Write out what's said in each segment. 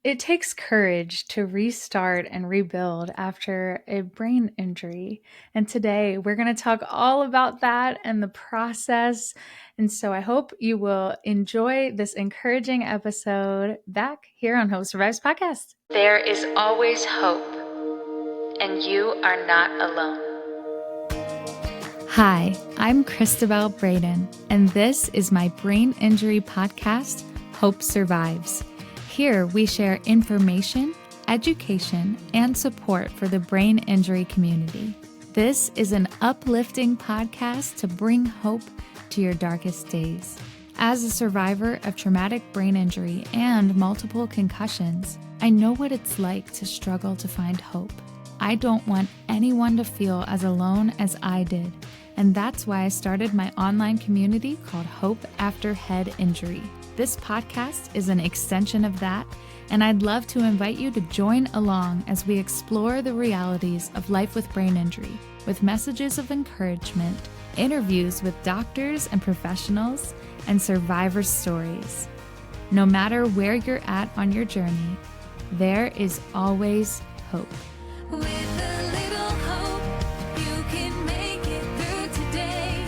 It takes courage to restart and rebuild after a brain injury. And today we're going to talk all about that and the process. And so I hope you will enjoy this encouraging episode back here on Hope Survives Podcast. There is always hope, and you are not alone. Hi, I'm Cristabelle Braden, and this is my brain injury podcast, Hope Survives. Here we share information, education, and support for the brain injury community. This is an uplifting podcast to bring hope to your darkest days. As a survivor of traumatic brain injury and multiple concussions, I know what it's like to struggle to find hope. I don't want anyone to feel as alone as I did, and that's why I started my online community called Hope After Head Injury. This podcast is an extension of that, and I'd love to invite you to join along as we explore the realities of life with brain injury, with messages of encouragement, interviews with doctors and professionals, and survivor stories. No matter where you're at on your journey, there is always hope. With a little hope, you can make it through today.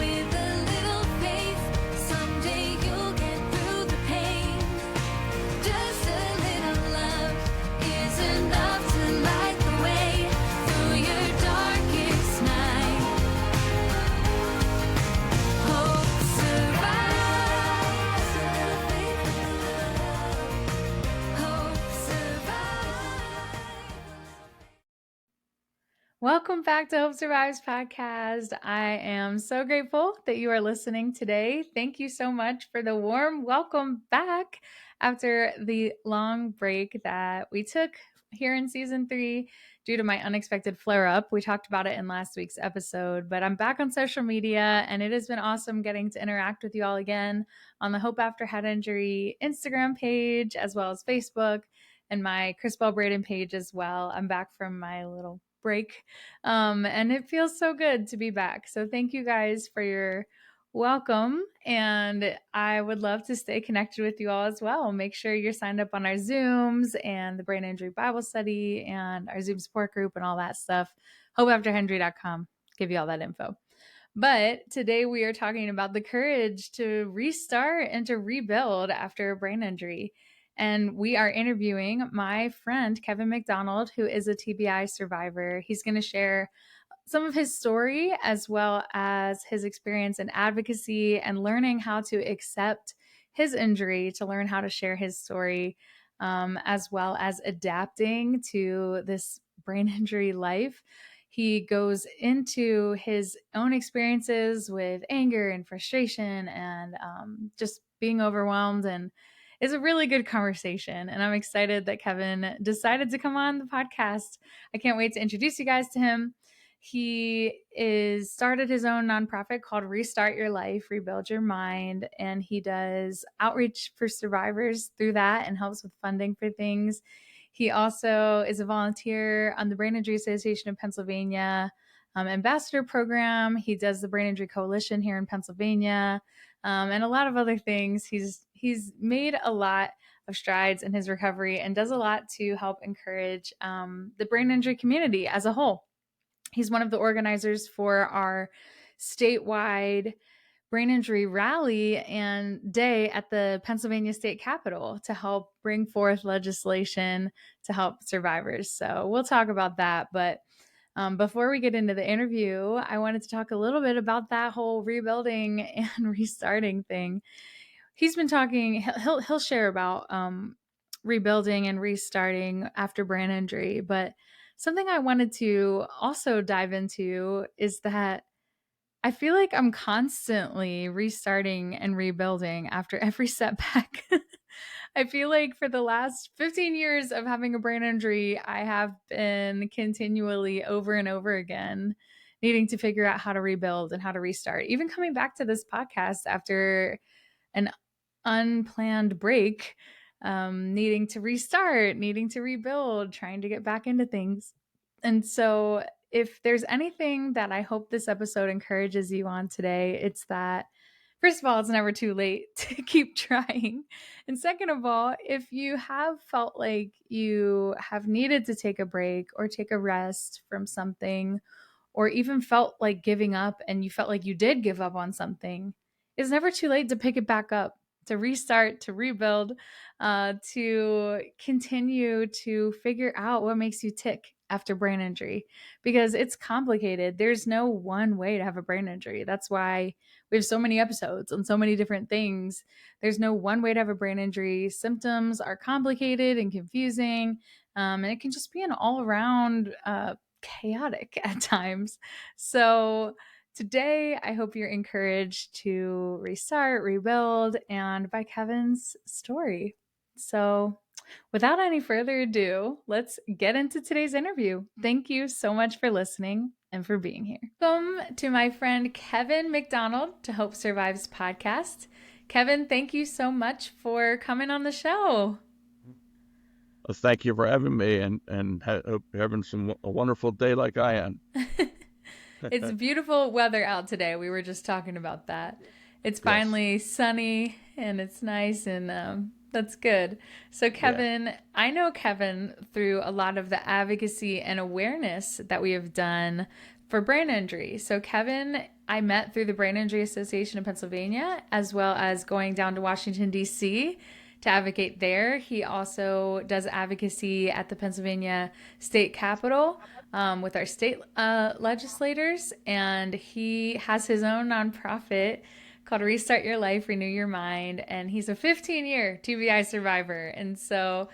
With a little faith, someday you'll get through the pain. Just a little love is enough to light the way through your darkest night. Hope survives. Hope survives. Welcome back to Hope Survives Podcast. I am so grateful that you are listening today. Thank you so much for the warm welcome back after the long break that we took here in season 3 due to my unexpected flare up. We talked about it in last week's episode, but I'm back on social media and it has been awesome getting to interact with you all again on the Hope After Head Injury Instagram page, as well as Facebook and my Cristabelle Braden page as well. I'm back from my little break. And it feels so good to be back. So thank you guys for your welcome. And I would love to stay connected with you all as well. Make sure you're signed up on our Zooms and the Brain Injury Bible Study and our Zoom support group and all that stuff. HopeAfterHenry.com. Give you all that info. But today we are talking about the courage to restart and to rebuild after a brain injury. And we are interviewing my friend, Kevin McDonald, who is a TBI survivor. He's going to share some of his story as well as his experience in advocacy and learning how to accept his injury, to learn how to share his story, as well as adapting to this brain injury life. He goes into his own experiences with anger and frustration and just being overwhelmed, and it's a really good conversation. And I'm excited that Kevin decided to come on the podcast. I can't wait to introduce you guys to him. He is started his own nonprofit called Restart Your Life, Rebuild Your Mind, and he does outreach for survivors through that and helps with funding for things. He also is a volunteer on the Brain Injury Association of Pennsylvania ambassador program. He does the Brain Injury Coalition here in Pennsylvania, and a lot of other things. He's made a lot of strides in his recovery and does a lot to help encourage the brain injury community as a whole. He's one of the organizers for our statewide brain injury rally and day at the Pennsylvania State Capitol to help bring forth legislation to help survivors. So we'll talk about that. But before we get into the interview, I wanted to talk a little bit about that whole rebuilding and restarting thing. He's been talking, he'll share about rebuilding and restarting after brain injury. But something I wanted to also dive into is that I feel like I'm constantly restarting and rebuilding after every setback. I feel like for the last 15 years of having a brain injury, I have been continually over and over again needing to figure out how to rebuild and how to restart. Even coming back to this podcast after an unplanned break, needing to restart, needing to rebuild, trying to get back into things. And so, if there's anything that I hope this episode encourages you on today, it's that First of all, it's never too late to keep trying. And second of all, if you have felt like you have needed to take a break or take a rest from something, or even felt like giving up and you felt like you did give up on something, it's never too late to pick it back up, to restart, to rebuild, to continue to figure out what makes you tick after brain injury, because it's complicated. There's no one way to have a brain injury. That's why we have so many episodes on so many different things. There's no one way to have a brain injury. Symptoms are complicated and confusing, and it can just be an all around chaotic at times. So, today, I hope you're encouraged to restart, rebuild, and by Kevin's story. So, without any further ado, let's get into today's interview. Thank you so much for listening and for being here. Welcome to my friend Kevin McDonald to Hope Survives podcast. Kevin, thank you so much for coming on the show. Well, thank you for having me, and hope you're having a wonderful day like I am. It's beautiful weather out today. We were just talking about that. It's Yes. finally sunny and it's nice, and that's good. So, Yeah. Kevin, I know Kevin through a lot of the advocacy and awareness that we have done for brain injury. So, Kevin, I met through the Brain Injury Association in Pennsylvania, as well as going down to Washington, D.C. to advocate there. He also does advocacy at the Pennsylvania State Capitol with our state legislators, and he has his own nonprofit called Restart Your Life, Renew Your Mind, and he's a 15-year TBI survivor. And so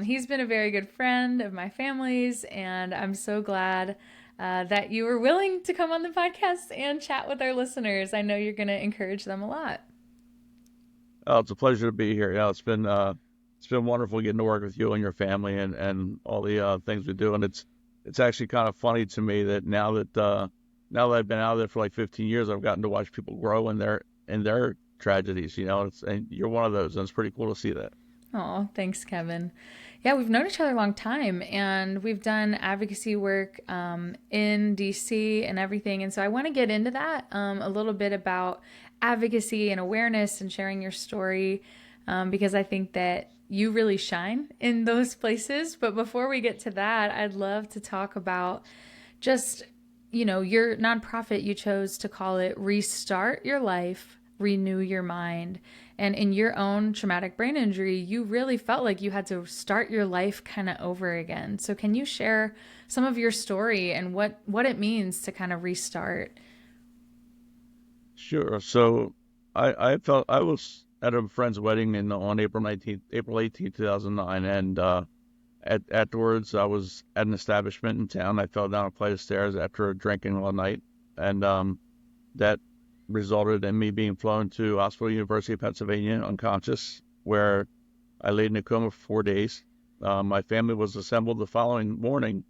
he's been a very good friend of my family's, and I'm so glad that you were willing to come on the podcast and chat with our listeners. I know you're going to encourage them a lot. Oh, it's a pleasure to be here. Yeah, it's been wonderful getting to work with you and your family and all the things we do. And it's actually kind of funny to me that now that I've been out of there for like 15 years, I've gotten to watch people grow in their tragedies. And you're one of those, and it's pretty cool to see that. Oh, thanks, Kevin. Yeah, we've known each other a long time, and we've done advocacy work in DC and everything. And so I want to get into that a little bit about advocacy and awareness and sharing your story, because I think that you really shine in those places. But before we get to that, I'd love to talk about just, your nonprofit. You chose to call it Restart Your Life, Renew Your Mind. And in your own traumatic brain injury, you really felt like you had to start your life kind of over again. So can you share some of your story and what it means to kind of restart? Sure. So I felt I was at a friend's wedding on April 18th, 2009, and afterwards I was at an establishment in town. I fell down a flight of stairs after drinking all night, and that resulted in me being flown to Hospital University of Pennsylvania unconscious, where I laid in a coma for 4 days. My family was assembled the following morning.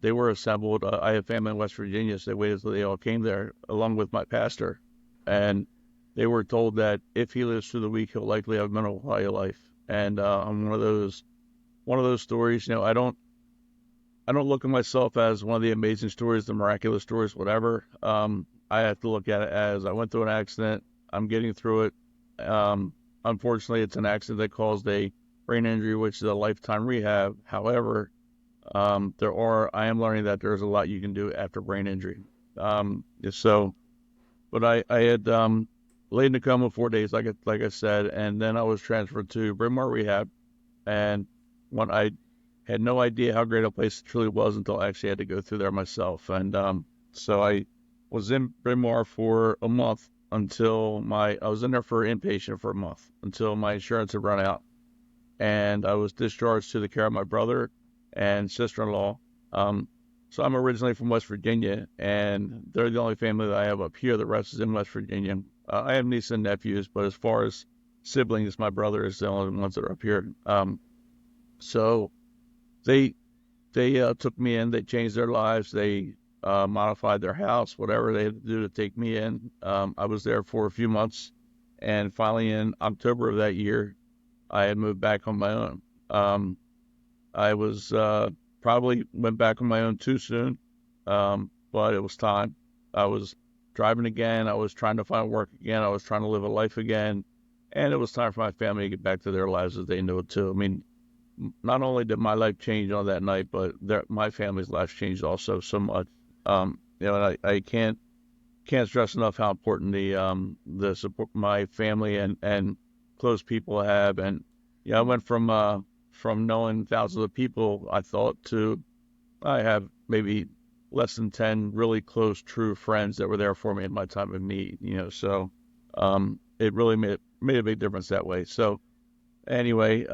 They were assembled. I have family in West Virginia, so they waited until they all came there, along with my pastor. And they were told that if he lives through the week, he'll likely have mental quality of life. And I'm one of those stories. I don't look at myself as one of the amazing stories, the miraculous stories, whatever. I have to look at it as I went through an accident. I'm getting through it. Unfortunately, it's an accident that caused a brain injury, which is a lifetime rehab. However, I am learning that there's a lot you can do after brain injury. So, but I had laid in a coma 4 days, like I said, and then I was transferred to Bryn Mawr Rehab, and when I had no idea how great a place it truly was until I actually had to go through there myself. And so I was in Bryn Mawr for a month I was in there for inpatient for a month until my insurance had run out. And I was discharged to the care of my brother and sister-in-law. So I'm originally from West Virginia, and they're the only family that I have up here. The rest is in West Virginia. I have nieces and nephews, but as far as siblings, my brother is the only ones that are up here. So they took me in. They changed their lives. They modified their house, whatever they had to do to take me in. I was there for a few months, and finally in October of that year, I had moved back on my own. I was probably went back on my own too soon, but it was time. I was driving again. I was trying to find work again. I was trying to live a life again. And it was time for my family to get back to their lives as they knew it too. I mean, not only did my life change on that night, but my family's life changed also so much. And I can't stress enough how important the support my family and close people have. And I went from knowing thousands of people I thought to I have maybe less than 10 really close, true friends that were there for me in my time of need. So it really made a big difference that way. So anyway,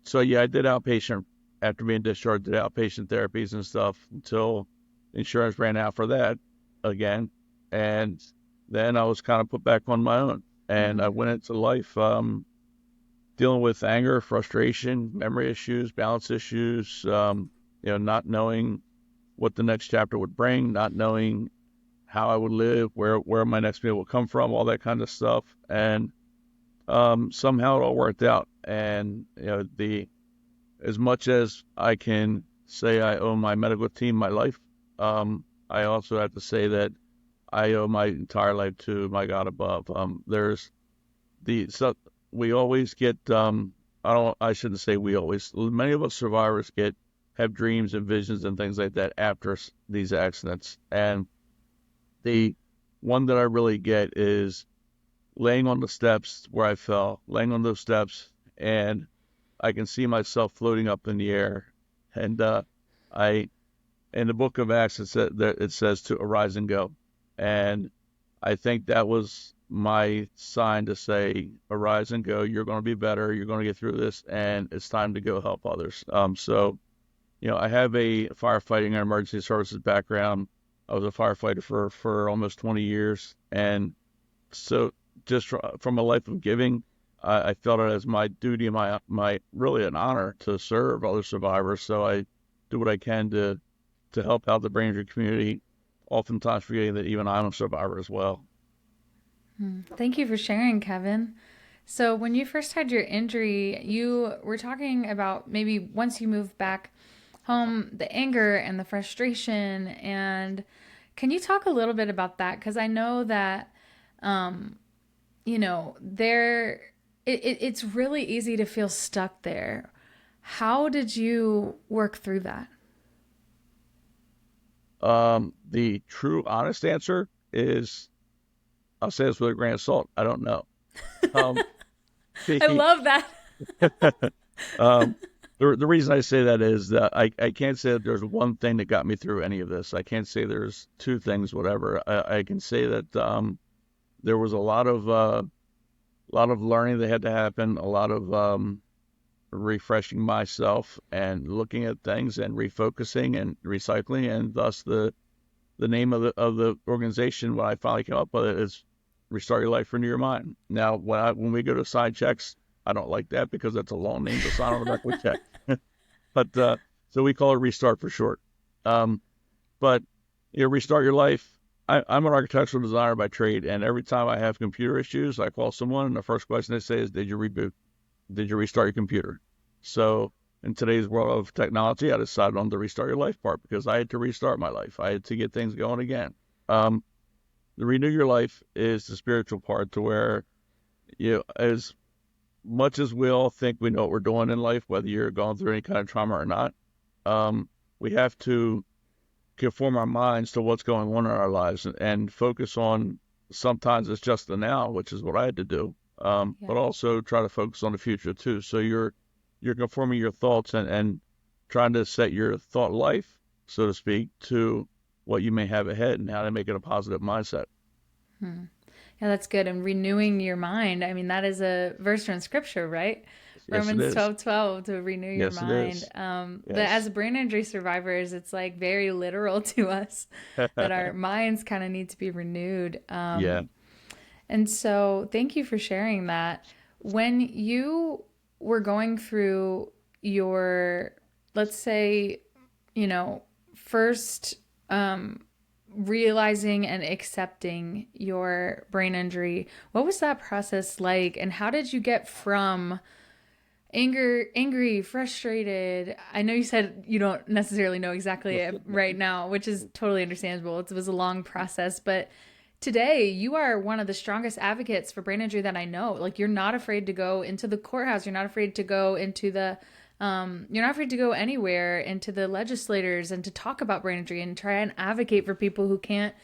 so yeah, I did outpatient after being discharged, did outpatient therapies and stuff until insurance ran out for that again. And then I was kind of put back on my own. And I went into life dealing with anger, frustration, memory issues, balance issues, not knowing what the next chapter would bring, not knowing how I would live, where my next meal would come from, all that kind of stuff. And somehow it all worked out. And as much as I can say I owe my medical team my life, I also have to say that I owe my entire life to my God above. We always get I shouldn't say we always. Many of us survivors have dreams and visions and things like that after these accidents. And the one that I really get is laying on the steps where I fell, laying on those steps, and I can see myself floating up in the air. And in the book of Acts, it says to arise and go. And I think that was my sign to say, arise and go. You're going to be better. You're going to get through this, and it's time to go help others. So I have a firefighting and emergency services background. I was a firefighter for almost 20 years. And so just from a life of giving, I felt it as my duty, my really an honor to serve other survivors. So I do what I can to help out the brain injury community, oftentimes forgetting that even I'm a survivor as well. Thank you for sharing, Kevin. So, when you first had your injury, you were talking about maybe once you moved back home, the anger and the frustration. And can you talk a little bit about that? Because I know that, there, it's really easy to feel stuck there. How did you work through that? The true, honest answer is I'll say this with a grain of salt. I don't know. Um, I the, love that. um, the reason I say that is that I can't say that there's one thing that got me through any of this. I can't say there's two things, whatever. I can say that there was a lot of learning that had to happen, a lot of refreshing myself and looking at things and refocusing and recycling, and thus the name of the organization when I finally came up with it is Restart Your Life, Renew Your Mind. Now, when we go to sign checks, I don't like that because that's a long name to sign on the back of a check. But so we call it Restart for short. But Restart Your Life. I'm an architectural designer by trade, and every time I have computer issues, I call someone, and the first question they say is, "Did you reboot? Did you restart your computer?" So in today's world of technology, I decided on the Restart Your Life part because I had to restart my life. I had to get things going again. The Renew Your Life is the spiritual part, to where as much as we all think we know what we're doing in life, whether you're going through any kind of trauma or not, we have to conform our minds to what's going on in our lives and focus on, sometimes it's just the now, which is what I had to do, but also try to focus on the future too. So you're conforming your thoughts and trying to set your thought life, so to speak, to what you may have ahead and how to make it a positive mindset. Yeah, that's good. And renewing your mind. I mean, that is a verse from scripture, right? Yes, it Romans is. 12:12 to renew your Yes, it mind. is. But Yes. as brain injury survivors, it's like very literal to us that our minds kind of need to be renewed. Yeah. And so thank you for sharing that. When you were going through your, let's say, first realizing and accepting your brain injury, what was that process like? And how did you get from angry, frustrated? I know you said you don't necessarily know exactly right now, which is totally understandable. It was a long process, but today you are one of the strongest advocates for brain injury that I know. Like, you're not afraid to go into the courthouse. You're not afraid to go into the you're not afraid to go anywhere into the legislators and to talk about brain injury and try and advocate for people who can't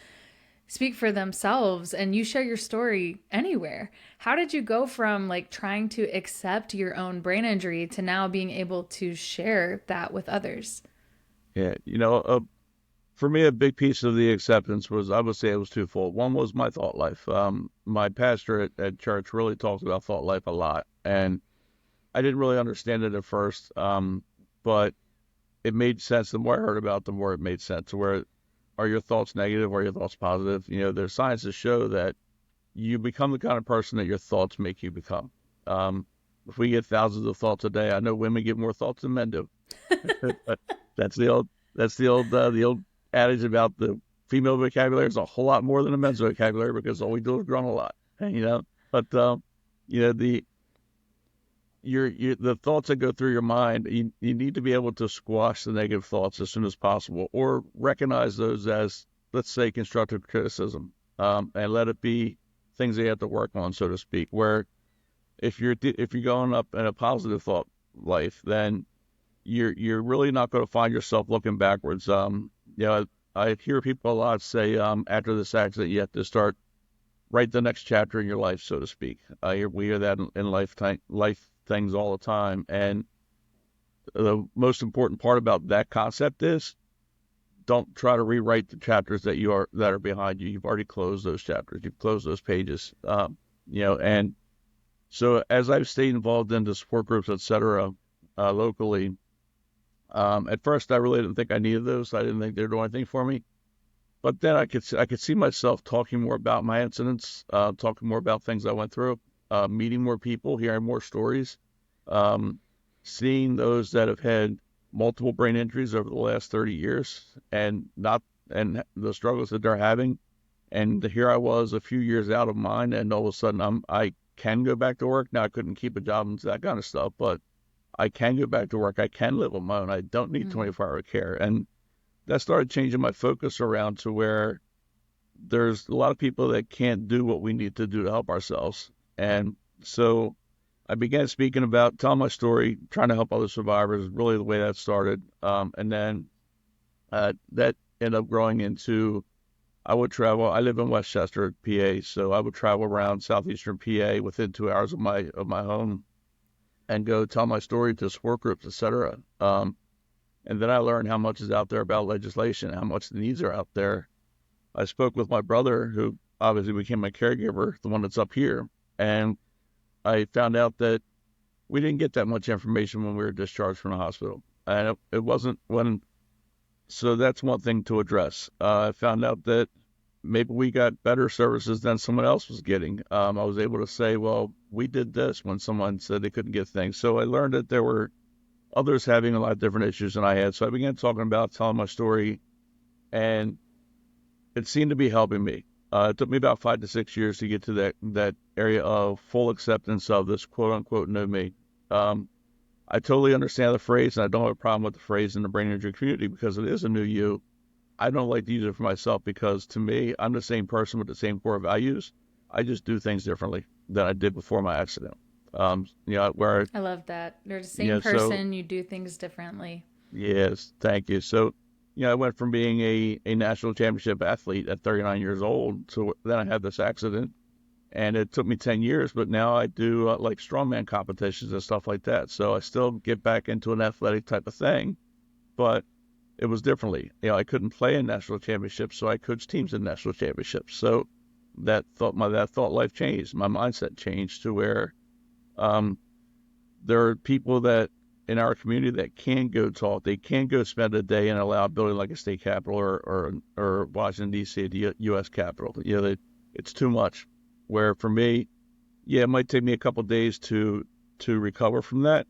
speak for themselves, and you share your story anywhere. How did you go from like trying to accept your own brain injury to now being able to share that with others? Yeah, for me, a big piece of the acceptance was, I would say, it was twofold. One was my thought life. My pastor at church really talks about thought life a lot, and I didn't really understand it at first, but it made sense. The more I heard about it, the more it made sense. Where are your thoughts negative or are your thoughts positive? There's science to show that you become the kind of person that your thoughts make you become. Um, if we get thousands of thoughts a day, I know women get more thoughts than men do. But that's the old adage about the female vocabulary is a whole lot more than the men's vocabulary because all we do is grunt a lot. But the the thoughts that go through your mind, you need to be able to squash the negative thoughts as soon as possible, or recognize those as, let's say, constructive criticism, and let it be things that you have to work on, so to speak. Where if you're going up in a positive thought life, then you're really not going to find yourself looking backwards. I hear people a lot say, after this accident, you have to start write the next chapter in your life, so to speak. We hear that in life things all the time, and the most important part about that concept is, don't try to rewrite the chapters that are behind you. You've already closed those chapters. You've closed those pages. And so as I've stayed involved in the support groups, etc., locally, at first I really didn't think I needed those. I didn't think they'd do anything for me. But then I could see myself talking more about my incidents, talking more about things I went through, meeting more people, hearing more stories, um, seeing those that have had multiple brain injuries over the last 30 years and the struggles that they're having. And here I was a few years out of mine, and all of a sudden I can go back to work. Now I couldn't keep a job and that kind of stuff, but I can go back to work. I can live on my own. I don't need Mm. 24-hour care. And that started changing my focus around to where there's a lot of people that can't do what we need to do to help ourselves. And so I began speaking about, telling my story, trying to help other survivors, really the way that started. And then that ended up growing into, I would travel. I live in Westchester, PA, so I would travel around southeastern PA within 2 hours of my home and go tell my story to support groups, etc. And then I learned how much is out there about legislation, how much the needs are out there. I spoke with my brother, who obviously became my caregiver, the one that's up here, and I found out that we didn't get that much information when we were discharged from the hospital, and it wasn't when. So that's one thing to address. I found out that maybe we got better services than someone else was getting. I was able to say, well, we did this when someone said they couldn't get things. So I learned that there were others having a lot of different issues than I had. So I began talking about, telling my story, and it seemed to be helping me. It took me about 5 to 6 years to get to that area of full acceptance of this quote unquote new me. I totally understand the phrase, and I don't have a problem with the phrase in the brain injury community because it is a new you. I don't like to use it for myself because, to me, I'm the same person with the same core values. I just do things differently than I did before my accident. Where, I love that. You're the you same know, so person, you do things differently. yes, thank you. So, I went from being a national championship athlete at 39 years old to then I had this accident, and it took me 10 years, but now I do like strongman competitions and stuff like that. So I still get back into an athletic type of thing, but it was differently. I couldn't play in national championships, so I coached teams in national championships. So that thought life changed. My mindset changed to where um, there are people that in our community that can go talk. They can go spend a day in a loud building like a state capitol or Washington D.C., the U.S. Capitol. It's too much. Where for me, yeah, it might take me a couple of days to recover from that,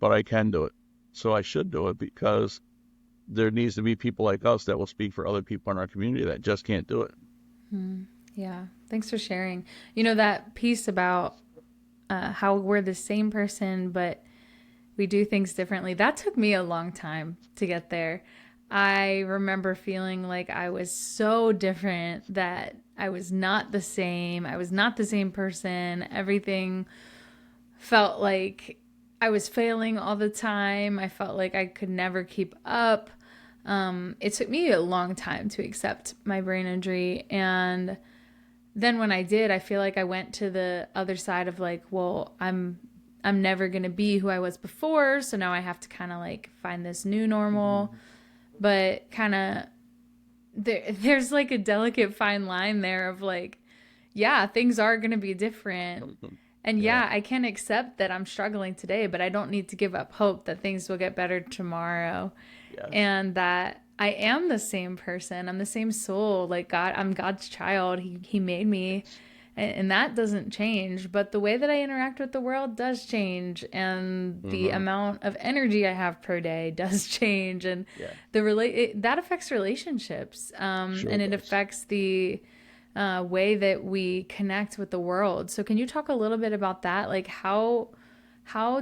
but I can do it. So I should do it because there needs to be people like us that will speak for other people in our community that just can't do it. Mm. Yeah. Thanks for sharing. You know, that piece about how we're the same person, but we do things differently. That took me a long time to get there. I remember feeling like I was so different, that I was not the same. I was not the same person. Everything felt like I was failing all the time. I felt like I could never keep up. It took me a long time to accept my brain injury. And then when I did, I feel like I went to the other side of like, well, I'm never going to be who I was before, so now I have to kind of like find this new normal. But kind of there's like a delicate fine line there of like, yeah, things are going to be different. And Yeah. yeah, I can accept that I'm struggling today, but I don't need to give up hope that things will get better tomorrow, Yes. and that I am the same person. I'm the same soul. Like God, I'm God's child. He made me, Yes. and that doesn't change. But the way that I interact with the world does change, and the Mm-hmm. amount of energy I have per day does change, and Yeah. that affects relationships, Sure and it does. affects the way that we connect with the world. So can you talk a little bit about that? Like how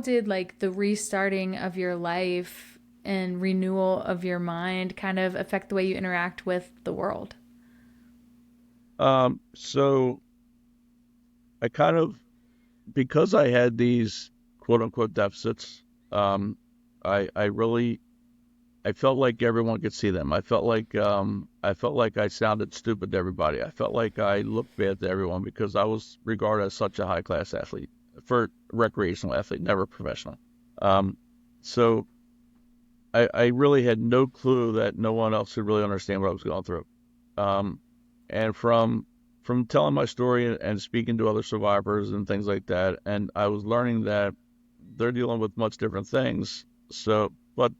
did like the restarting of your life and renewal of your mind kind of affect the way you interact with the world? So I kind of, because I had these quote unquote deficits, um, I really, I felt like everyone could see them. I felt like I sounded stupid to everybody. I felt like I looked bad to everyone because I was regarded as such a high class athlete, for recreational athlete, never professional. Um, so I really had no clue that no one else could really understand what I was going through. Um, and from telling my story and speaking to other survivors and things like that, and I was learning that they're dealing with much different things. So, but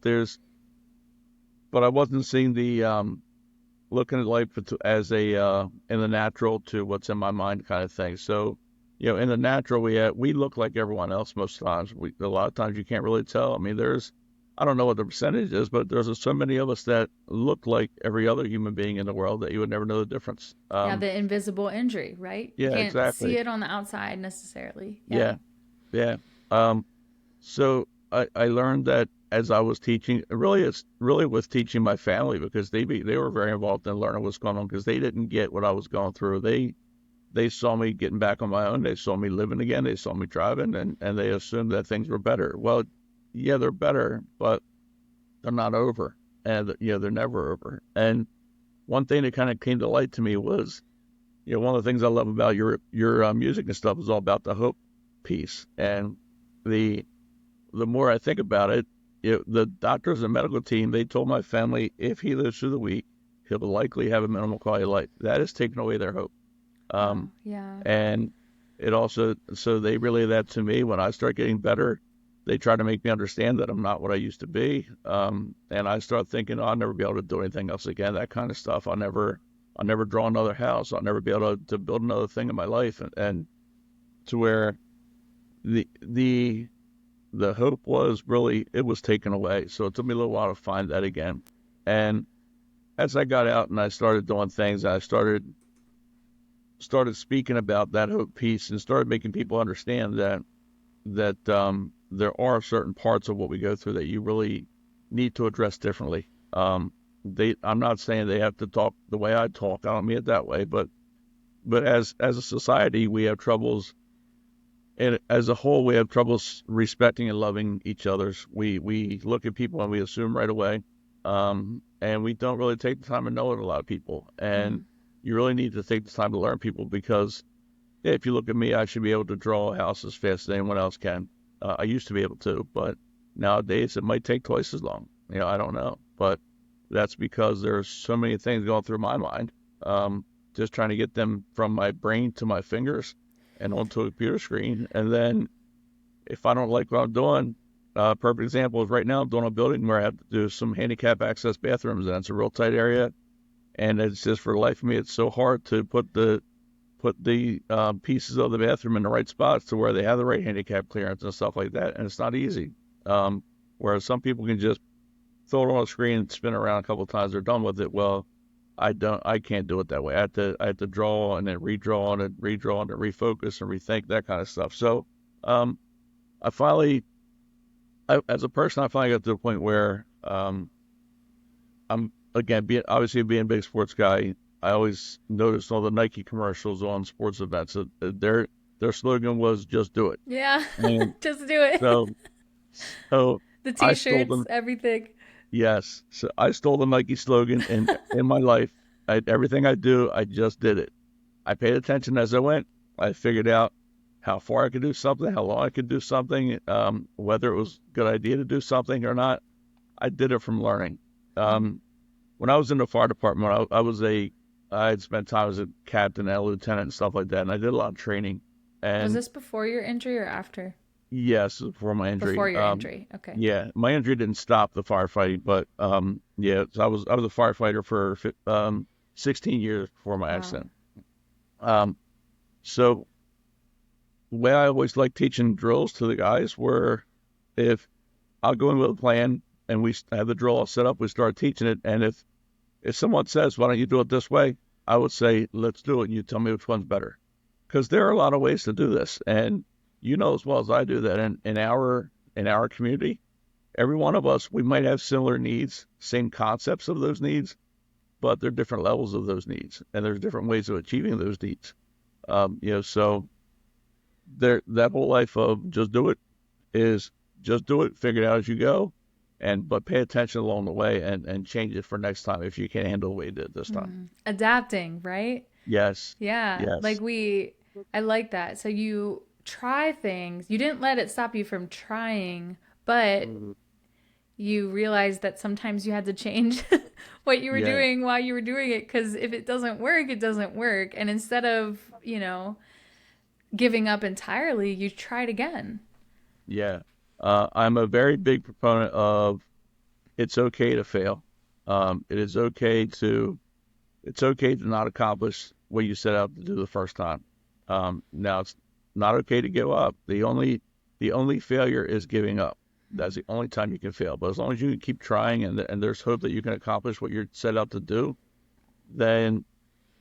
I wasn't seeing the looking at life as a in the natural to what's in my mind kind of thing. So, in the natural we look like everyone else most times. A lot of times you can't really tell. I mean, I don't know what the percentage is, but there's so many of us that look like every other human being in the world that you would never know the difference. Yeah, the invisible injury, right? You Yeah, can't see exactly. it on the outside necessarily. Yeah. Yeah, yeah. Um, So I learned that as I was teaching, it's really with teaching my family because they were very involved in learning what's going on because they didn't get what I was going through. They saw me getting back on my own. They saw me living again. They saw me driving, and they assumed that things were better. Well, yeah, they're better, but they're not over, and they're never over. And one thing that kind of came to light to me was, one of the things I love about your music and stuff is all about the hope piece and the the more I think about it, the doctors and medical team, they told my family if he lives through the week, he'll likely have a minimal quality of life. That has taken away their hope. Wow. Um, Yeah. and it also, so they relay that to me when I start getting better. They try to make me understand that I'm not what I used to be. And I start thinking, oh, I'll never be able to do anything else again, that kind of stuff. I'll never draw another house. I'll never be able to build another thing in my life. And to where the, the, the hope was really it was taken away. So it took me a little while to find that again. And as I got out and I started doing things, I started speaking about that hope piece and started making people understand that there are certain parts of what we go through that you really need to address differently. I'm not saying they have to talk the way I talk. I don't mean it that way, but as a society, we have troubles and as a whole, we have troubles respecting and loving each other's. We look at people and we assume right away, and we don't really take the time to know it. A lot of people, and Mm. you really need to take the time to learn people because yeah, if you look at me, I should be able to draw a house as fast as anyone else can. I used to be able to, but nowadays it might take twice as long. I don't know, but that's because there's so many things going through my mind. Just trying to get them from my brain to my fingers and onto a computer screen. And then if I don't like what I'm doing, perfect example is right now I'm doing a building where I have to do some handicap access bathrooms, and it's a real tight area. And it's just for the life of me, it's so hard to put the pieces of the bathroom in the right spots to where they have the right handicap clearance and stuff like that. And it's not easy. Whereas some people can just throw it on a screen and spin around a couple of times, they're done with it. Well, I can't do it that way. I have to draw and then redraw and then redraw and then refocus and rethink that kind of stuff. So, um, I finally, as a person, I finally got to the point where, I'm again being obviously being a big sports guy. I always noticed all the Nike commercials on sports events. Their slogan was "Just do it." Yeah. And Just do it. so so The I stole t-shirts, them. everything. Yes, so I stole the Nike slogan in my life. Everything I do, I just did it. I paid attention as I went. I figured out how far I could do something, how long I could do something, whether it was a good idea to do something or not. I did it from learning. Um, when I was in the fire department, I had spent time as a captain and a lieutenant and stuff like that, and I did a lot of training. Was And this before your injury or after? yes, before my Before injury, your injury. Okay. yeah, my injury didn't stop the firefighting, but yeah, so I was a firefighter for 16 years before my Wow. accident. Um, so the way I always like teaching drills to the guys were if I'll go in with a plan and we have the drill all set up, we start teaching it, and if someone says, "Why don't you do it this way?" I would say, "Let's do it," and you tell me which one's better, because there are a lot of ways to do this, and you know as well as I do that in our community, every one of us, we might have similar needs, same concepts of those needs, but there are different levels of those needs, and there's different ways of achieving those needs. So that whole life of just do it is just do it, figure it out as you go, but pay attention along the way and change it for next time if you can't handle the way you did this time. Adapting, right? Yes, Yeah. yes, I like that. So you try things. You didn't let it stop you from trying, but mhm, you realized that sometimes you had to change what you were yeah, doing while you were doing it because if it doesn't work, it doesn't work. And instead of, giving up entirely, you tried again. yeah. I'm a very big proponent of it's okay to fail. It is okay to It's okay to not accomplish what you set out to do the first time. Now it's not okay to give up. The only failure is giving up. That's the only time you can fail. But as long as you can keep trying and there's hope that you can accomplish what you're set out to do, then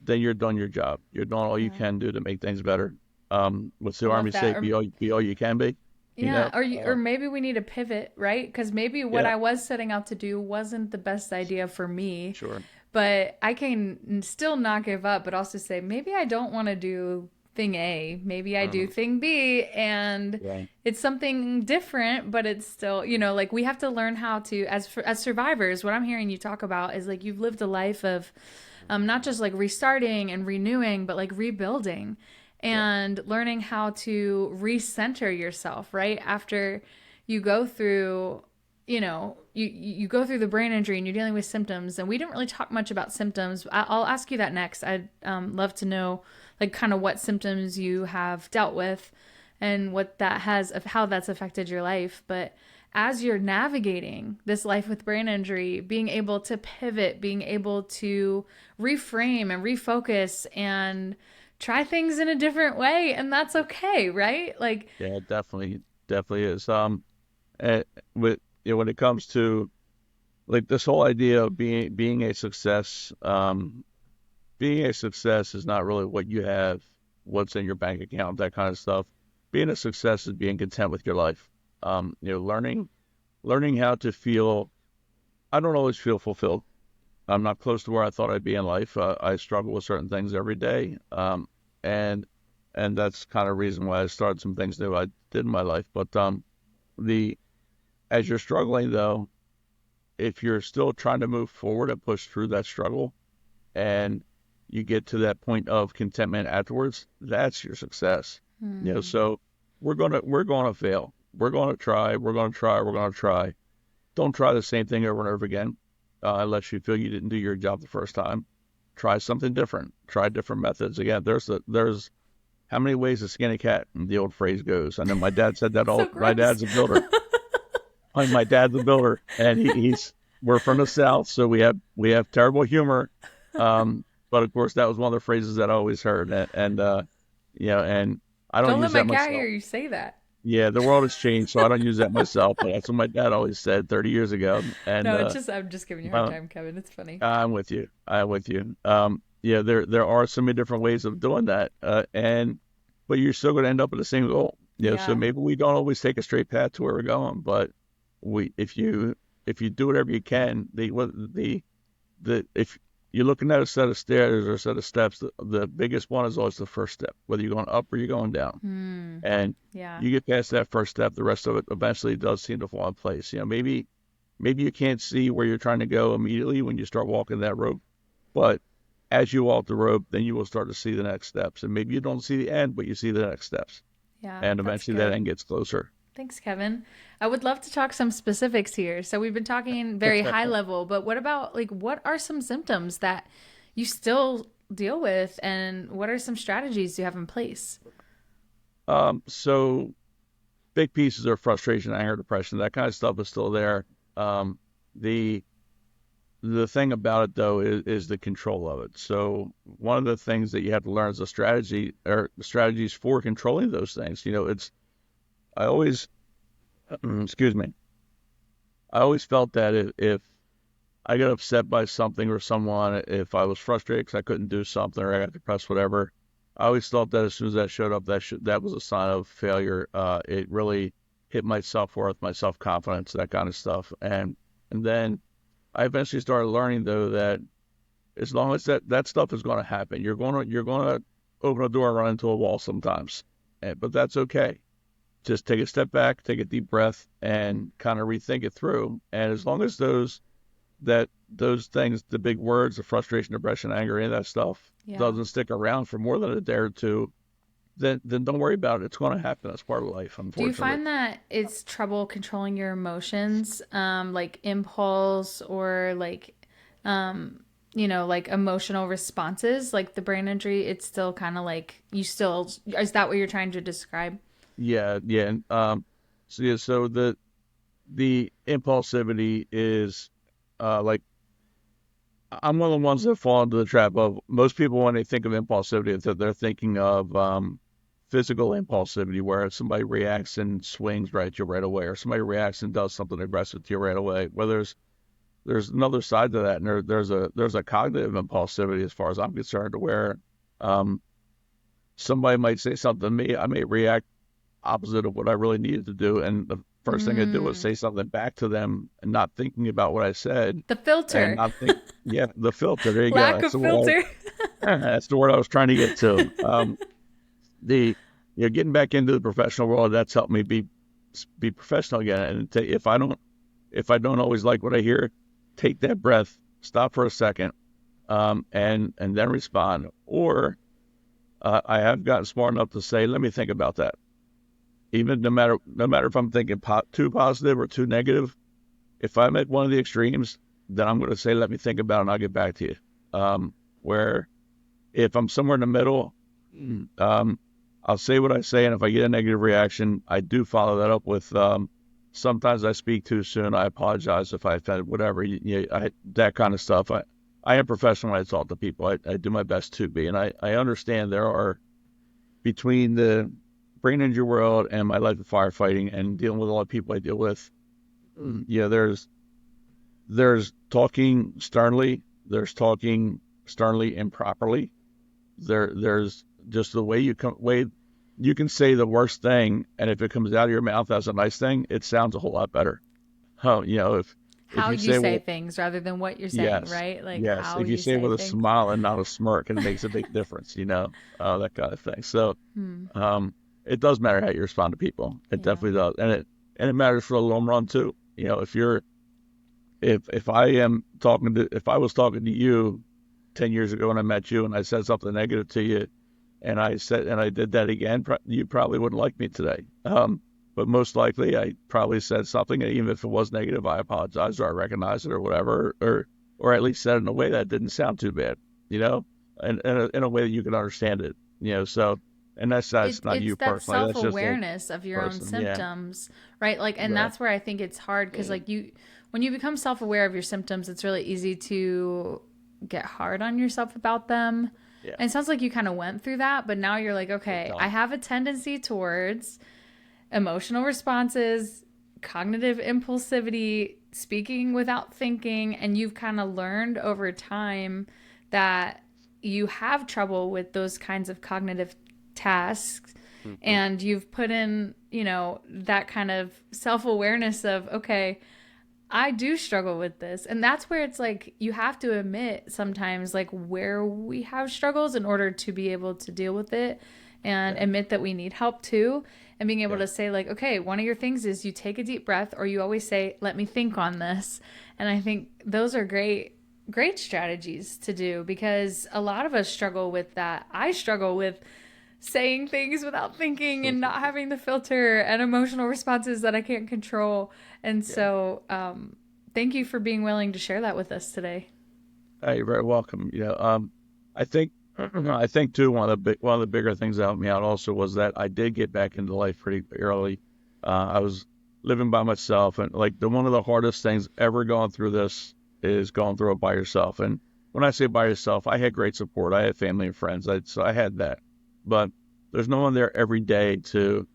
you're done your job. You're done all you Yeah. can do to make things better. What's I the love army say? that. Or Be all you can be. You yeah, know. or maybe we need to pivot, right? Because maybe what Yeah. I was setting out to do wasn't the best idea for me, Sure. but I can still not give up, but also say maybe I don't want to do thing A, maybe I do Mhm. thing B, and Yeah. it's something different, but it's still, like we have to learn how to as survivors. What I'm hearing you talk about is like you've lived a life of not just like restarting and renewing, but like rebuilding Yeah. and learning how to recenter yourself, right? After you go through, you go through the brain injury and you're dealing with symptoms. And we didn't really talk much about symptoms. I'll ask you that next. I'd love to know, like, kind of what symptoms you have dealt with and what that has, of how that's affected your life. But as you're navigating this life with brain injury, being able to pivot, being able to reframe and refocus and try things in a different way, and that's okay, right? Like, Yeah. Definitely is. Eh, when it comes to like this whole idea of being a success, being a success is not really what you have, what's in your bank account, that kind of stuff. Being a success is being content with your life. Learning how to feel. I don't always feel fulfilled. I'm not close to where I thought I'd be in life. I struggle with certain things every day, and that's kind of reason why I started some things new I did in my life. But the as you're struggling though, if you're still trying to move forward and push through that struggle, and you get to that point of contentment afterwards, that's your success. So we're gonna fail. We're gonna try. We're gonna try. We're gonna try. Don't try the same thing over and over again, unless you feel you didn't do your job the first time. Try something different. Try different methods. Again, there's how many ways to skin a cat, the old phrase goes. I know my dad said that so all. My gross. dad's a builder. My dad's a builder, and we're from the South, so we have terrible humor. But of course, that was one of the phrases that I always heard, and I don't Don't let use my that cat hear myself. you say that. Yeah, the world has changed, so I don't use that myself. But that's what my dad always said 30 years ago, and No, it's just I'm just giving you a hard uh, time, Kevin. It's funny. I'm with you. I'm with you. Yeah, there are so many different ways of doing that, but you're still going to end up with the same goal. So Yeah. maybe we don't always take a straight path to where we're going, but we if you do whatever you can, if you're looking at a set of stairs or a set of steps, the biggest one is always the first step, whether you're going up or you're going down. Hmm. And Yeah. you get past that first step, the rest of it eventually does seem to fall in place. Maybe you can't see where you're trying to go immediately when you start walking that rope, but as you walk the rope, then you will start to see the next steps. And maybe you don't see the end, but you see the next steps. Yeah. And That's eventually that good. end gets closer. Thanks, Kevin. I would love to talk some specifics here. So we've been talking very high level, but what about like what are some symptoms that you still deal with and what are some strategies you have in place? So big pieces are frustration, anger, depression, that kind of stuff is still there. Um, the the thing about it though is the control of it. So one of the things that you have to learn is a strategy or strategies for controlling those things. It's I always excuse me. I always felt that if I got upset by something or someone, if I was frustrated because I couldn't do something or I got depressed, whatever, I always thought that as soon as that showed up, that was a sign of failure. It really hit my self worth, my self confidence, that kind of stuff. And then I eventually started learning though that as long as that stuff is going to happen, you're going to open a door and run into a wall sometimes, but that's okay. Just take a step back, take a deep breath, and kind of rethink it through. And as long as those things, the big words, the frustration, depression, anger, any of that stuff Yeah. doesn't stick around for more than a day or two, then don't worry about it. It's going to happen. That's part of life, Do you unfortunately. find that it's trouble controlling your emotions, like impulse or like, like emotional responses, like the brain injury? It's still kind of like you still, is that what you're trying to describe? Yeah, yeah. So the impulsivity is like I'm one of the ones that fall into the trap of most people when they think of impulsivity, that they're thinking of physical impulsivity, where somebody reacts and swings right at you right away, or somebody reacts and does something aggressive to you right away. Well, there's another side to that, and there's a cognitive impulsivity as far as I'm concerned, where um, somebody might say something to me, I may react opposite of what I really needed to do, and the first thing I do is Mm, say something back to them, and not thinking about what I said, the and filter, not think, yeah, the filter. There you go. lack That's of the word. filter. That's the word I was trying to get to. The Getting back into the professional world, that's helped me be professional again. And if I don't always like what I hear, take that breath, stop for a second, and then respond. Or I have gotten smart enough to say, let me think about that. Even no matter if I'm thinking too positive or too negative, if I'm at one of the extremes, then I'm going to say, let me think about it and I'll get back to you. Where if I'm somewhere in the middle, um, I'll say what I say, and if I get a negative reaction, I do follow that up with sometimes I speak too soon. I apologize if I offended, whatever, that kind of stuff. I am professional when I talk to people. I do my best to be, and I understand there are between the brain injury world and my life of firefighting and dealing with a lot of people I deal with. Yeah, there's talking sternly, there's talking sternly improperly. There's just the way you can say the worst thing, and if it comes out of your mouth as a nice thing, it sounds a whole lot better. If How you you say, say well, things rather than what you're saying, yes, right? Like yes, how if you you say it say with a things. smile and not a smirk, it makes a big difference. That kind of thing. So, Hmm. it does matter how you respond to people. It Yeah. definitely does, and it matters for the long run too. If I was talking to you 10 years ago when I met you and I said something negative to you, and I did that again, you probably wouldn't like me today. But most likely I probably said something, and even if it was negative, I apologized or I recognized it or whatever, or at least said it in a way that didn't sound too bad, you know, and in a way that you can understand it, so, and that's not It's you that personally. That's just a self-awareness of your own person. Yeah. symptoms, right? Like, and Right. that's where I think it's hard because like when you become self-aware of your symptoms, it's really easy to get hard on yourself about them. Yeah. And it sounds like you kind of went through that, but now you're like, Big okay, I time. have a tendency towards emotional responses, cognitive impulsivity, speaking without thinking, and you've kind of learned over time that you have trouble with those kinds of cognitive tasks, Hmm. and you've put in, that kind of self-awareness of, okay, I do struggle with this. And that's where it's like you have to admit sometimes like where we have struggles in order to be able to deal with it and Yeah, admit that we need help too. And being able yeah, to say, like, okay, one of your things is you take a deep breath, or you always say, let me think on this. And I think those are great strategies to do because a lot of us struggle with that. I struggle with saying things without thinking and not having the filter and emotional responses that I can't control. And yeah. so, thank you for being willing to share that with us today. You're very welcome. I think I think too one of the bigger things that helped me out also was that I did get back into life pretty early. I was living by myself, and like one of the hardest things ever going through this is going through it by yourself. And when I say by yourself, I had great support. I had family and friends, so I had that. But there's no one there every day to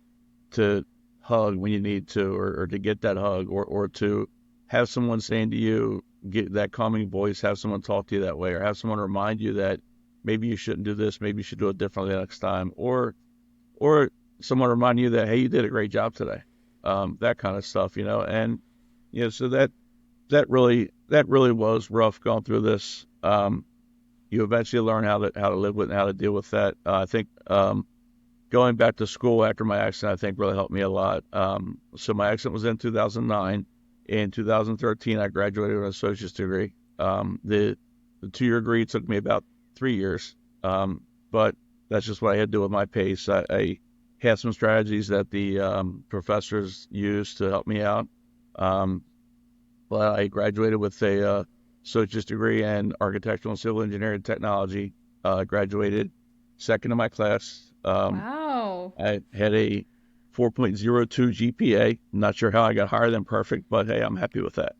hug when you need to, or to get that hug, or to have someone saying to you, get that calming voice, have someone talk to you that way, or have someone remind you that maybe you shouldn't do this, maybe you should do it differently next time, or someone remind you that, hey, you did a great job today, that kind of stuff, and so that really was rough going through this. You eventually learn how to live with and how to deal with that. I think going back to school after my accident, I think really helped me a lot. So my accident was in 2009. In 2013, I graduated with an associate's degree. The 2-year degree took me about 3 years, but that's just what I had to do with my pace. I had some strategies that the professors used to help me out. Um, but I graduated with a associate's degree in architectural and civil engineering technology. Graduated second in my class. Wow. I had a 4.02 GPA. I'm not sure how I got higher than perfect, but hey, I'm happy with that.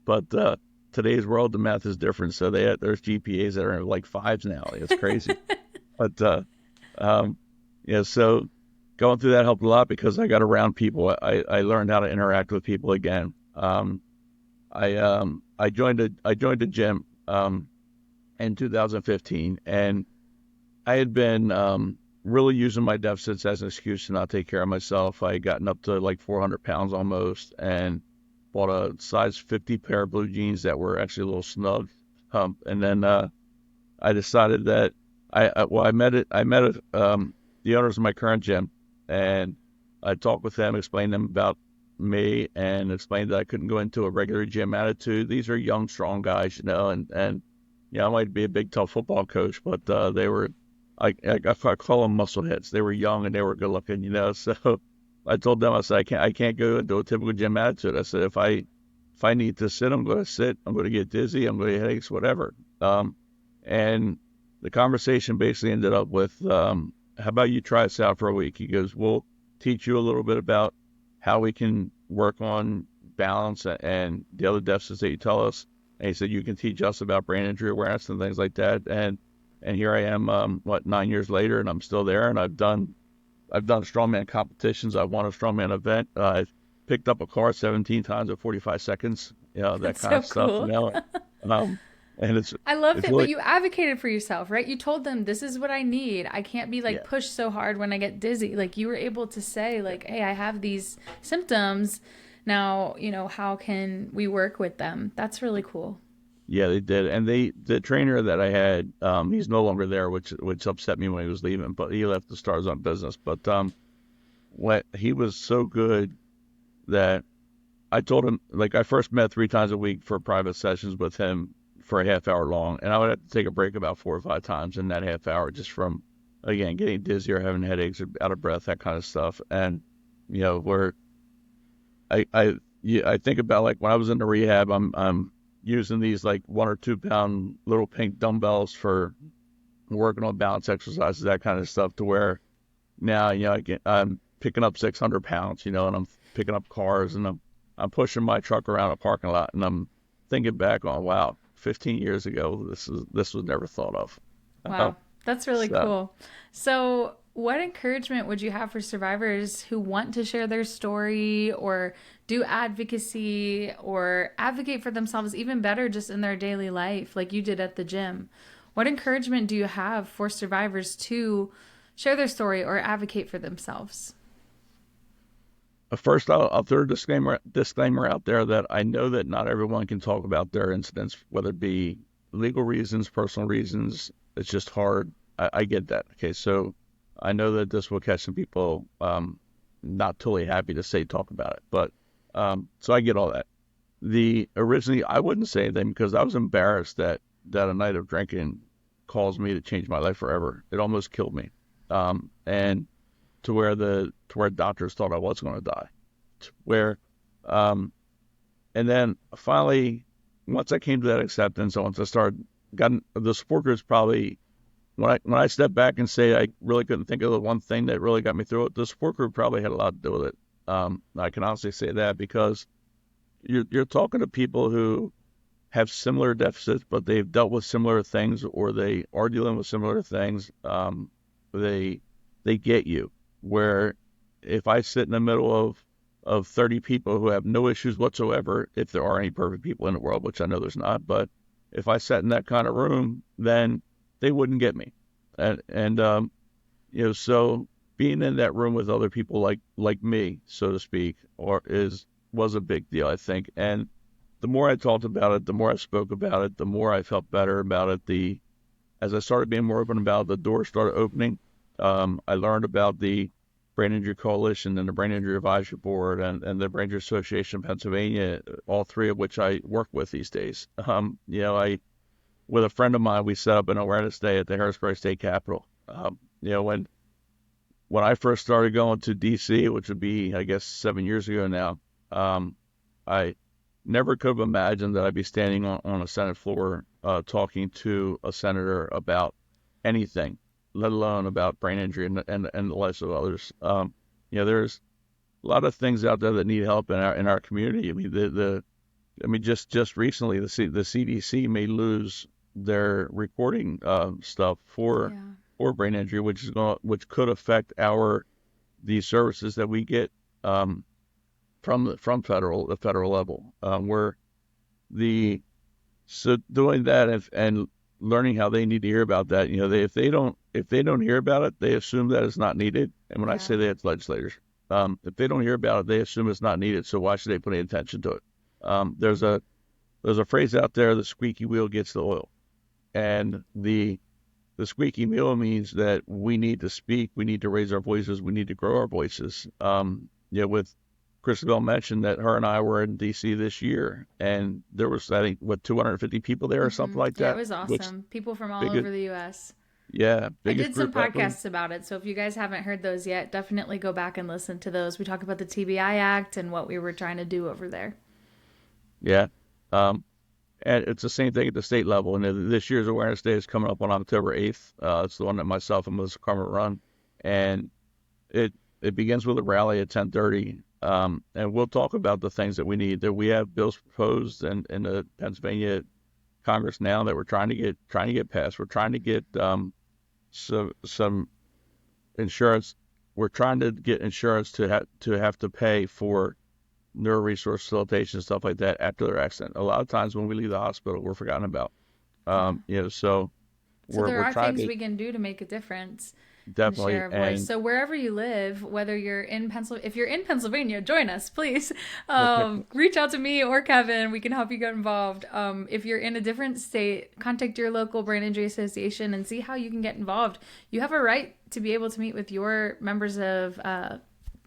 But today's world, the math is different. So there's GPAs that are like fives now. It's crazy. But um, so going through that helped a lot because I got around people. I learned how to interact with people again. I joined a gym in 2015, and I had been really using my deficits as an excuse to not take care of myself. I had gotten up to like 400 pounds almost, and bought a size 50 pair of blue jeans that were actually a little snug. And then I decided that I met the owners of my current gym, and I talked with them, explained them about me, and explained that I couldn't go into a regular gym attitude. These are young, strong guys, and I might be a big, tough football coach, but they were I call them muscleheads. They were young and they were good looking. So I told them, I said, I can't go into a typical gym attitude. I said, if I need to sit, I'm going to sit. I'm going to get dizzy. I'm going to get headaches, whatever. And the conversation basically ended up with, how about you try this out for a week? He goes, we'll teach you a little bit about how we can work on balance and the other deficits that you tell us. And he said, you can teach us about brain injury awareness and things like that. And here I am, 9 years later, and I'm still there. And I've done strongman competitions. I've won a strongman event. I've picked up a car 17 times in 45 seconds. That That's kind so of stuff. cool. Um, and I love it's it, but really you advocated for yourself, right? You told them this is what I need. I can't be like yeah pushed so hard when I get dizzy. Like you were able to say like, "Hey, I have these symptoms. Now, how can we work with them?" That's really cool. yeah they did. And the trainer that I had, he's no longer there, which upset me when he was leaving. But he left the Stars on business. But what he was so good that I told him, like, I first met 3 times a week for private sessions with him for a half hour long, and I would have to take a break about 4 or 5 times in that half hour just from, again, getting dizzy or having headaches or out of breath, that kind of stuff. And where I think about, like, when I was in the rehab, I'm using these like 1 or 2 pound little pink dumbbells for working on balance exercises, that kind of stuff, to where now I'm picking up 600 pounds, and I'm picking up cars, and I'm pushing my truck around a parking lot, and I'm thinking back on, wow, 15 years ago, this was never thought of. Wow, that's really So cool. So, what encouragement would you have for survivors who want to share their story or do advocacy or advocate for themselves even better just in their daily life, like you did at the gym? What encouragement do you have for survivors to share their story or advocate for themselves? First, I'll throw a disclaimer out there that I know that not everyone can talk about their incidents, whether it be legal reasons, personal reasons. It's just hard. I get that. Okay, so I know that this will catch some people not totally happy to say talk about it, but so I get all that. The originally I wouldn't say anything because I was embarrassed that a night of drinking caused me to change my life forever. It almost killed me, and to where doctors thought I was going to die. Where, um, and then finally, once I came to that acceptance, once I started, got the support groups probably when I step back and say I really couldn't think of the one thing that really got me through it, the support group probably had a lot to do with it. I can honestly say that because you're talking to people who have similar deficits, but they've dealt with similar things or they are dealing with similar things. They they get you. Where if I sit in the middle of 30 people who have no issues whatsoever, if there are any perfect people in the world, which I know there's not, but if I sat in that kind of room, then they wouldn't get me. And so being in that room with other people like me, so to speak, was a big deal, I think. And the more I talked about it, the more I spoke about it, the more I felt better about it. As I started being more open about it, the doors started opening. I learned about the Brain Injury Coalition and the Brain Injury Advisory Board and the Brain Injury Association of Pennsylvania, all three of which I work with these days. With a friend of mine, we set up an awareness day at the Harrisburg State Capitol. When I first started going to D.C., which would be, I guess, 7 years ago now, I never could have imagined that I'd be standing on a Senate floor talking to a senator about anything, let alone about brain injury and the lives of others. There's a lot of things out there that need help in our community. I mean, just recently, the CDC may lose their recording stuff for Yeah. brain injury, which could affect the services that we get from the federal level. Where the so doing that and learning how they need to hear about that, if they don't hear about it, they assume that it's not needed. And when I Yeah. say that, it's legislators. If they don't hear about it, they assume it's not needed. So why should they put any attention to it? There's a phrase out there: the squeaky wheel gets the oil, and the squeaky wheel means that we need to speak, we need to raise our voices, we need to grow our voices. With Cristabelle mentioned that her and I were in D.C. this year, and there was, I think, 250 people there or something like Yeah, it that, was which awesome. People from all biggest, over the U.S. yeah, I biggest did some group ever. podcasts about it, so if you guys haven't heard those yet, definitely go back and listen to those. We talk about the TBI Act and what we were trying to do over there. Yeah. Um, and it's the same thing at the state level. And this year's Awareness Day is coming up on October 8th. It's the one that myself and Melissa Carmen run. And it it begins with a rally at 10:30. And we'll talk about the things that we need. That we have bills proposed in the Pennsylvania Congress now that we're trying to get passed. We're trying to get some insurance. We're trying to get insurance to have to pay for neuro resource facilitation stuff like that after their accident. A lot of times when we leave the hospital, we're forgotten about. Yeah. So So there we're are trying things to we can do to make a difference and share definitely our voice. and So wherever you live, whether you're in Pennsylvania, if you're in Pennsylvania, join us, please. Reach out to me or Kevin. We can help you get involved. If you're in a different state, contact your local brain injury association and see how you can get involved. You have a right to be able to meet with your members of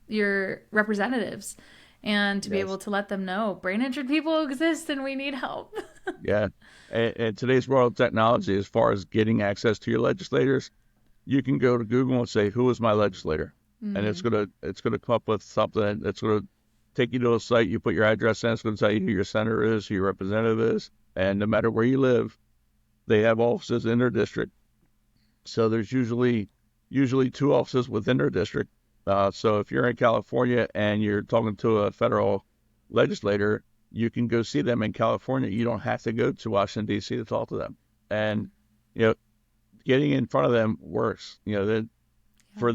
your representatives and to be able yes, to let them know brain injured people exist and we need help. yeah. And today's world of technology, as far as getting access to your legislators, you can go to Google and say, "Who is my legislator?" And it's gonna come up with something. It's gonna take you to a site. You put your address in. It's gonna tell you who your senator is, who your representative is, and no matter where you live, they have offices in their district. So there's usually two offices within their district. So if you're in California and you're talking to a federal legislator, you can go see them in California. You don't have to go to Washington D.C. to talk to them. And you know, getting in front of them works. For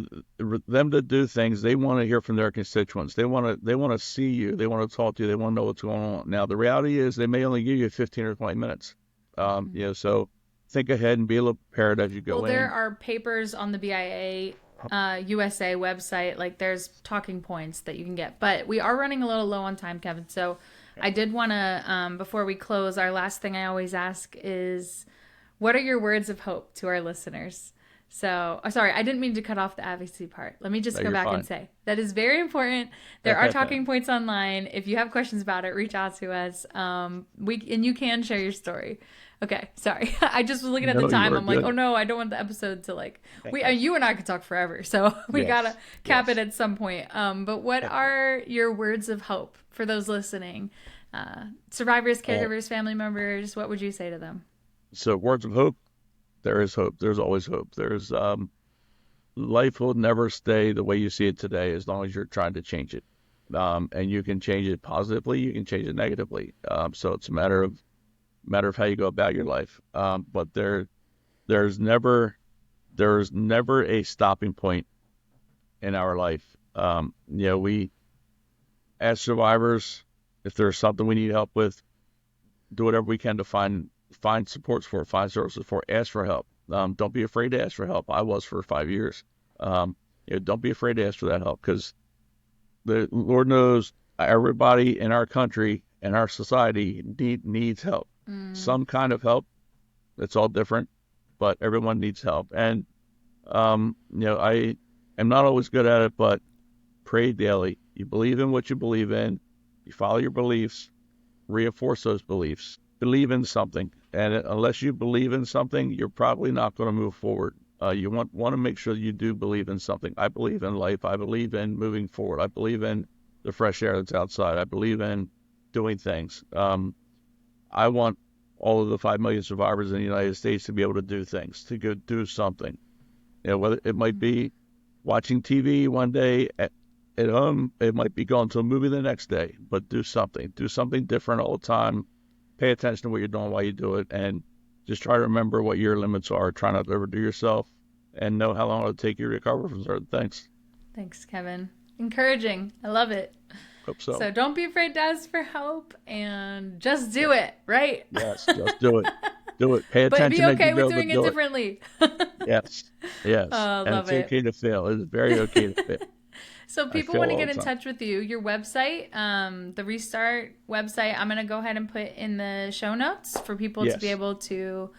them to do things, they want to hear from their constituents. They want to see you. They want to talk to you. They want to know what's going on. Now the reality is they may only give you 15 or 20 minutes. So think ahead and be a little prepared as you Well, go there in. are papers on the BIA USA website, like there's talking points that you can get. But we are running a little low on time, Kevin. So I did want to, before we close, our last thing I always ask is, what are your words of hope to our listeners? So, sorry, I didn't mean to cut off the advocacy part. Let me just No, go you're back fine. and say that is very important. There are talking points online. If you have questions about it, reach out to us. And you can share your story. Okay, sorry. I just was looking at the No, you time. are I'm like, oh good. no, I don't want the episode to like you and I could talk forever. So we gotta Yes, cap it yes. at some point. But what are your words of hope for those listening? Survivors, Uh, caregivers, family members. What would you say to them? so words of hope. There is hope. There's always hope. There's life will never stay the way you see it today as long as you're trying to change it. And you can change it positively. You can change it negatively. So it's a matter of how you go about your life. But there's never a stopping point in our life. We as survivors, if there's something we need help with, do whatever we can to find supports for, find services for, ask for help. Don't be afraid to ask for help. I was for 5 years. Don't be afraid to ask for that help because the Lord knows everybody in our country and our society needs help. Mm, Some kind of help. It's all different, but everyone needs help. And I am not always good at it, but pray daily. You believe in what you believe in. You follow your beliefs. Reinforce those beliefs. Believe in something. And unless you believe in something, you're probably not going to move forward. You want to make sure you do believe in something. I believe in life. I believe in moving forward. I believe in the fresh air that's outside. I believe in doing things. I want all of the 5 million survivors in the United States to be able to do things, to go do something. Whether it might be watching TV one day at home, it might be going to a movie the next day, but do something. Do something different all the time. Pay attention to what you're doing while you do it, and just try to remember what your limits are. Try not to overdo yourself, and know how long it'll take you to recover from certain things. thanks, Kevin. Encouraging. I love it. Hope so. So don't be afraid to ask for help and just Yeah. do it, right? Yes, just do it. Do it. Pay But be attention as you okay with go, but doing it do it. differently. Yes, yes. And Love it's it. okay to fail. It is very okay to fail. So I people fail want to all get the in time. touch with you, your website, the Restart website, I'm going to go ahead and put in the show notes for people to be Yes. able to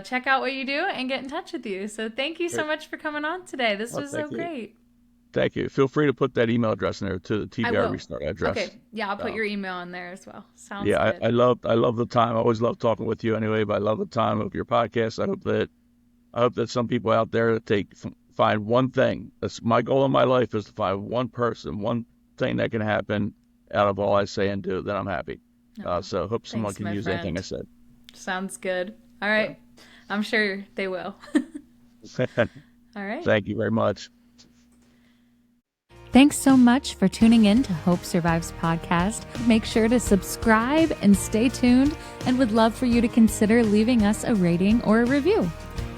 check out what you do and get in touch with you. So thank you so Great. much for coming on today. This Well, was so thank you. great. Thank you. Feel free to put that email address in there to the I TBI will. Restart address. Okay. Yeah, I'll put Um, your email in there as well. Sounds yeah, good. I love the time. I always love talking with you anyway, but I love the time of your podcast. I hope that some people out there find one thing. That's my goal in my life is to find one person, one thing that can happen out of all I say and do. Then I'm happy. Oh, So hope someone thanks, can my use anything I friend. said. Sounds good. All Yeah. right. I'm sure they will. All right. Thank you very much. Thanks so much for tuning in to Hope Survives podcast. Make sure to subscribe and stay tuned, and would love for you to consider leaving us a rating or a review.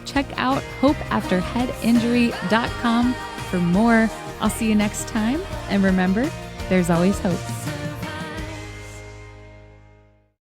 Check out hopeafterheadinjury.com for more. I'll see you next time, and remember, there's always hope.